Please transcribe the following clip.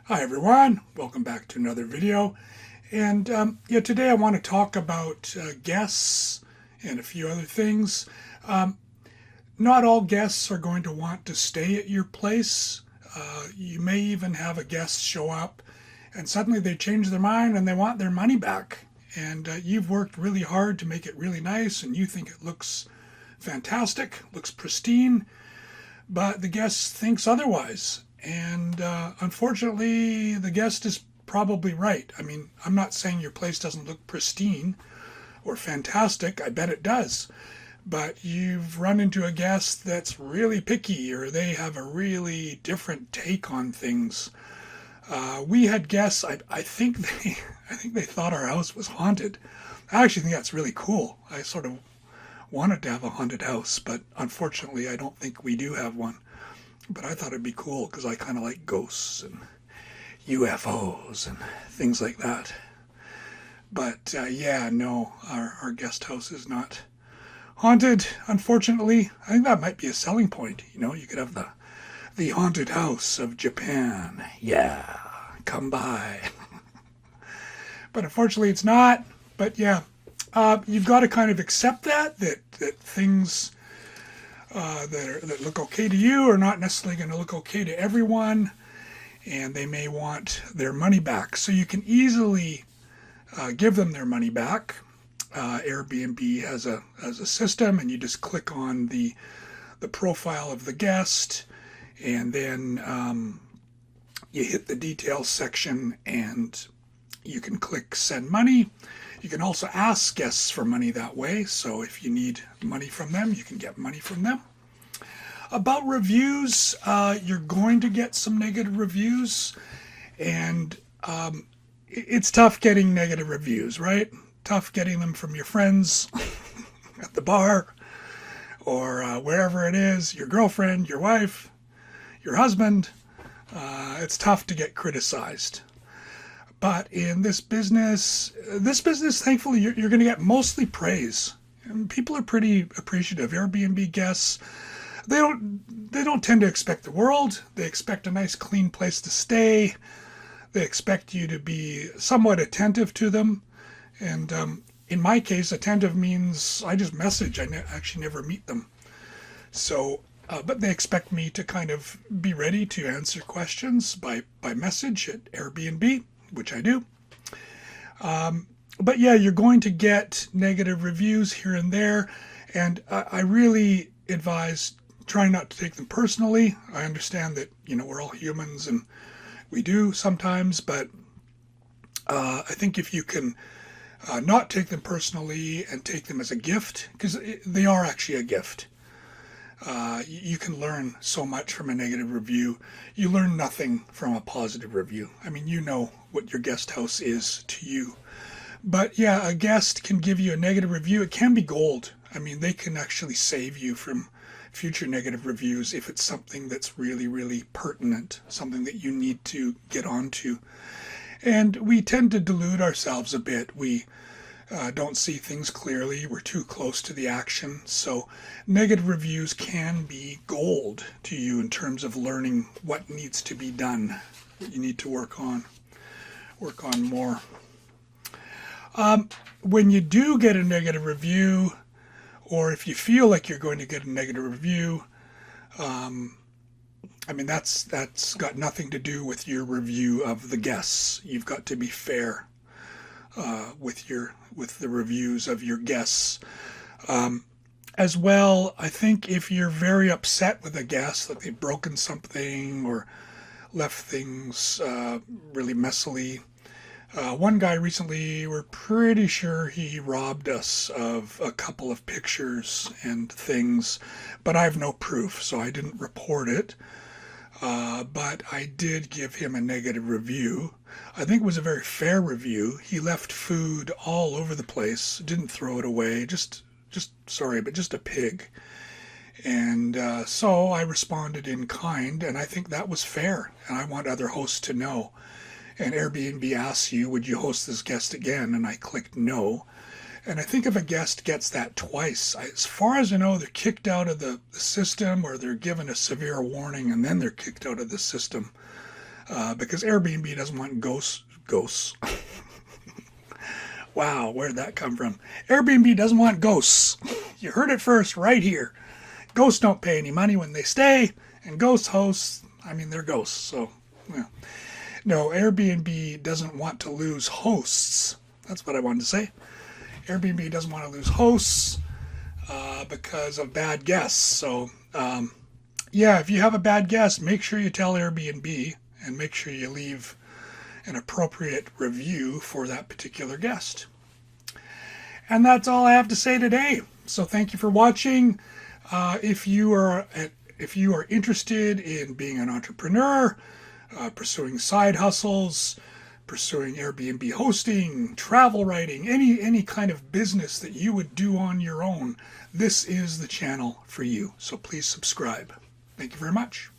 Hi everyone, welcome back to another video. And today I want to talk about guests and a few other things. Not all guests are going to want to stay at your place. You may even have a guest show up and suddenly they change their mind and they want their money back. And you've worked really hard to make it really nice and you think it looks fantastic, looks pristine, but the guest thinks otherwise. And unfortunately, the guest is probably right. I mean, I'm not saying your place doesn't look pristine or fantastic. I bet it does. But you've run into a guest that's really picky or they have a really different take on things. We had guests, I think they thought our house was haunted. I actually think that's really cool. I sort of wanted to have a haunted house, but unfortunately I don't think we do have one. But I thought it'd be cool because I kind of like ghosts and UFOs and things like that. But no, our guest house is not haunted, unfortunately. I think that might be a selling point. You know, you could have the haunted house of Japan. Yeah, come by. But unfortunately it's not. But yeah, you've got to kind of accept that things that look okay to you are not necessarily going to look okay to everyone, and they may want their money back. So you can easily give them their money back. Airbnb has a system, and you just click on the profile of the guest, and then you hit the details section, and you can click send money. You can also ask guests for money that way. So if you need money from them, you can get money from them. About reviews, you're going to get some negative reviews. And it's tough getting negative reviews, right? Tough getting them from your friends at the bar or wherever it is, your girlfriend, your wife, your husband. It's tough to get criticized. But in this business, thankfully, you're going to get mostly praise. And people are pretty appreciative. Airbnb guests, they don't tend to expect the world. They expect a nice, clean place to stay. They expect you to be somewhat attentive to them. And in my case, attentive means I just message. I actually never meet them. So, but they expect me to kind of be ready to answer questions by message at Airbnb, which I do. But yeah, you're going to get negative reviews here and there. And I really advise trying not to take them personally. I understand that, we're all humans and we do sometimes, but I think if you can not take them personally and take them as a gift, because they are actually a gift. You can learn so much from a negative review. You learn nothing from a positive review. I mean, you know what your guest house is to you. But yeah, a guest can give you a negative review. It can be gold. I mean, they can actually save you from future negative reviews if it's something that's really, really pertinent, something that you need to get onto. And we tend to delude ourselves a bit. We don't see things clearly. We're too close to the action. So negative reviews can be gold to you in terms of learning what needs to be done, what you need to work on more. When you do get a negative review, or if you feel like you're going to get a negative review, I mean, that's got nothing to do with your review of the guests. You've got to be fair with the reviews of your guests. As well, I think if you're very upset with a guest that they've broken something or left things really messily. One guy recently, we're pretty sure he robbed us of a couple of pictures and things, but I have no proof, so I didn't report it. But I did give him a negative review. I think it was a very fair review. He left food all over the place, didn't throw it away, just a pig. And so I responded in kind, and I think that was fair, and I want other hosts to know. And Airbnb asks you, would you host this guest again? And I clicked no. And I think if a guest gets that twice, as far as I know, they're kicked out of the system or they're given a severe warning and then they're kicked out of the system. because Airbnb doesn't want ghosts. Wow, where'd that come from? Airbnb doesn't want ghosts. You heard it first right here. Ghosts don't pay any money when they stay, and ghost hosts, I mean, they're ghosts. So, yeah. No, Airbnb doesn't want to lose hosts. That's what I wanted to say. Airbnb doesn't want to lose hosts because of bad guests. So, yeah, if you have a bad guest, make sure you tell Airbnb and make sure you leave an appropriate review for that particular guest. And that's all I have to say today. So thank you for watching. If you are interested in being an entrepreneur, pursuing side hustles, pursuing Airbnb hosting, travel writing, any kind of business that you would do on your own, this is the channel for you. So please subscribe. Thank you very much.